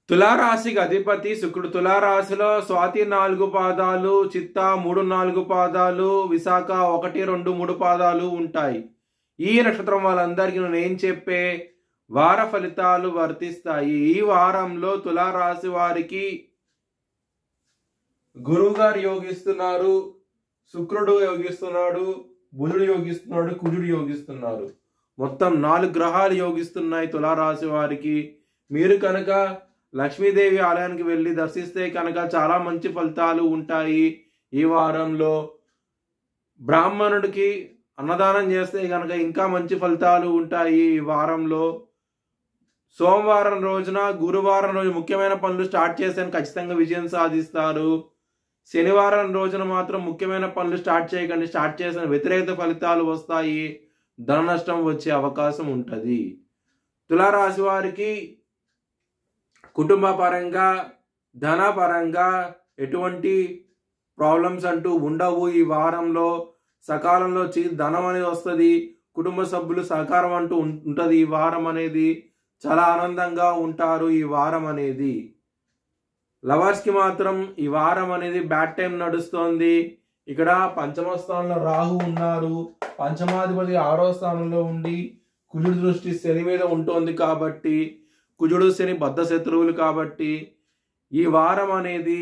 తులారాశికి అధిపతి శుక్రుడు. తులారాశిలో స్వాతి 4 పాదాలు, చిత్త 3, 4 పాదాలు, విశాఖ 1, 2, 3 పాదాలు ఉంటాయి. ఈ నక్షత్రం వాళ్ళందరికీ నేను చెప్పే వార ఫలితాలు వర్తిస్తాయి. ఈ వారంలో తులారాశి వారికి గురువు గారు యోగిస్తున్నారు, శుక్రుడు యోగిస్తున్నాడు, బుధుడు యోగిస్తున్నాడు, కుజుడు యోగిస్తున్నారు. మొత్తం 4 గ్రహాలు యోగిస్తున్నాయి తులారాశి వారికి. మీరు కనుక లక్ష్మీదేవి ఆలయానికి వెళ్ళి దర్శిస్తే కనుక చాలా మంచి ఫలితాలు ఉంటాయి. ఈ వారంలో బ్రాహ్మణుడికి అన్నదానం చేస్తే కనుక ఇంకా మంచి ఫలితాలు ఉంటాయి. ఈ వారంలో సోమవారం రోజున, గురువారం రోజు ముఖ్యమైన పనులు స్టార్ట్ చేస్తే ఖచ్చితంగా విజయం సాధిస్తారు. శనివారం రోజున మాత్రం ముఖ్యమైన పనులు స్టార్ట్ చేయకండి. స్టార్ట్ చేసిన వ్యతిరేక ఫలితాలు వస్తాయి. ధన నష్టం వచ్చే అవకాశం ఉంటుంది. తులారాశి వారికి కుటుంబ పరంగా, ధన పరంగా ఎటువంటి ప్రాబ్లమ్స్ అంటూ ఉండవు. ఈ వారంలో సకాలంలో ధనం అనేది వస్తుంది. కుటుంబ సభ్యులు సహకారం అంటూ ఉంటుంది. ఈ వారం అనేది చాలా ఆనందంగా ఉంటారు. ఈ వారం అనేది లవర్స్కి మాత్రం ఈ వారం అనేది బ్యాడ్ టైం నడుస్తోంది. ఇక్కడ పంచమ స్థానంలో రాహు ఉన్నారు. పంచమాధిపతి 6వ స్థానంలో ఉండి కుజుడు దృష్టి శని మీద ఉంటుంది కాబట్టి, కుజుడు శని బద్ధ శత్రువులు కాబట్టి ఈ వారం అనేది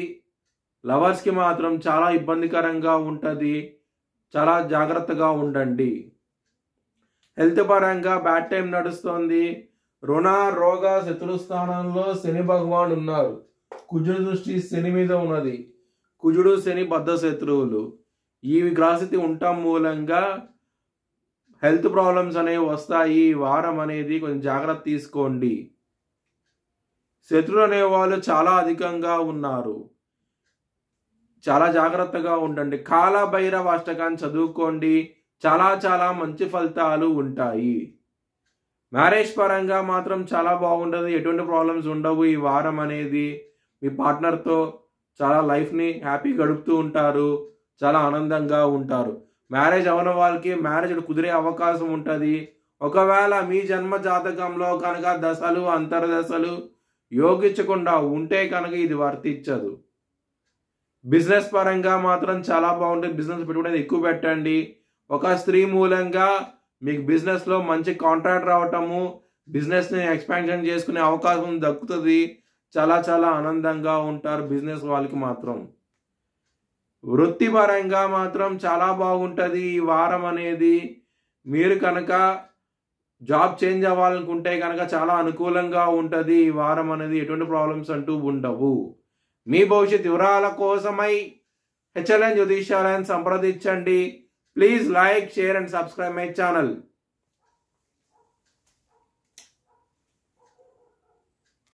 లవర్స్కి మాత్రం చాలా ఇబ్బందికరంగా ఉంటుంది. చాలా జాగ్రత్తగా ఉండండి. హెల్త్ పరంగా బ్యాడ్ టైం నడుస్తోంది. రుణ రోగ శత్రు స్థానంలో శని భగవాన్ ఉన్నారు. కుజుడు దృష్టి శని మీద ఉన్నది. కుజుడు శని బద్ధ శత్రువులు. ఈ గ్రహస్థితి ఉండటం మూలంగా హెల్త్ ప్రాబ్లమ్స్ అనేవి వస్తాయి. ఈ వారం అనేది కొంచెం జాగ్రత్త తీసుకోండి. శత్రువులు అనేవాళ్ళు చాలా అధికంగా ఉన్నారు. చాలా జాగ్రత్తగా ఉండండి. కాలభైరవ అష్టకాన్ని చదువుకోండి. చాలా చాలా మంచి ఫలితాలు ఉంటాయి. మ్యారేజ్ పరంగా మాత్రం చాలా బాగుంటుంది. ఎటువంటి ప్రాబ్లమ్స్ ఉండవు. ఈ వారం అనేది మీ పార్ట్నర్తో చాలా లైఫ్ని హ్యాపీ గడుపుతూ ఉంటారు. చాలా ఆనందంగా ఉంటారు. మ్యారేజ్ అవ్వని వాళ్ళకి మ్యారేజ్ కుదిరే అవకాశం ఉంటుంది. ఒకవేళ మీ జన్మ జాతకంలో కనుక దశలు అంతర్దశలు యోగించకుండా ఉంటే కనుక ఇది వర్తించదు. బిజినెస్ పరంగా మాత్రం చాలా బాగుంటుంది. బిజినెస్ పెట్టుకునేది ఎక్కువ పెట్టండి. ఒక స్త్రీ మూలంగా మీకు బిజినెస్లో మంచి కాంట్రాక్ట్ రావటము, బిజినెస్ని ఎక్స్పాన్షన్ చేసుకునే అవకాశం దక్కుతుంది. చాలా చాలా ఆనందంగా ఉంటారు బిజినెస్ వాళ్ళకి మాత్రం. వృత్తిపరంగా మాత్రం చాలా బాగుంటుంది ఈ వారం అనేది. మీరు కనుక జాబ్ చేంజ్ అవ్వాలనుకుంటే కనుక చాలా అనుకూలంగా ఉంటుంది. ఈ వారం అనేది ఎటువంటి ప్రాబ్లమ్స్ అంటూ ఉండవు. మీ భవిష్యత్ వివరాల కోసమై HLN జ్యోతిష్యాలయాన్ని సంప్రదించండి. Please like, share and subscribe my channel.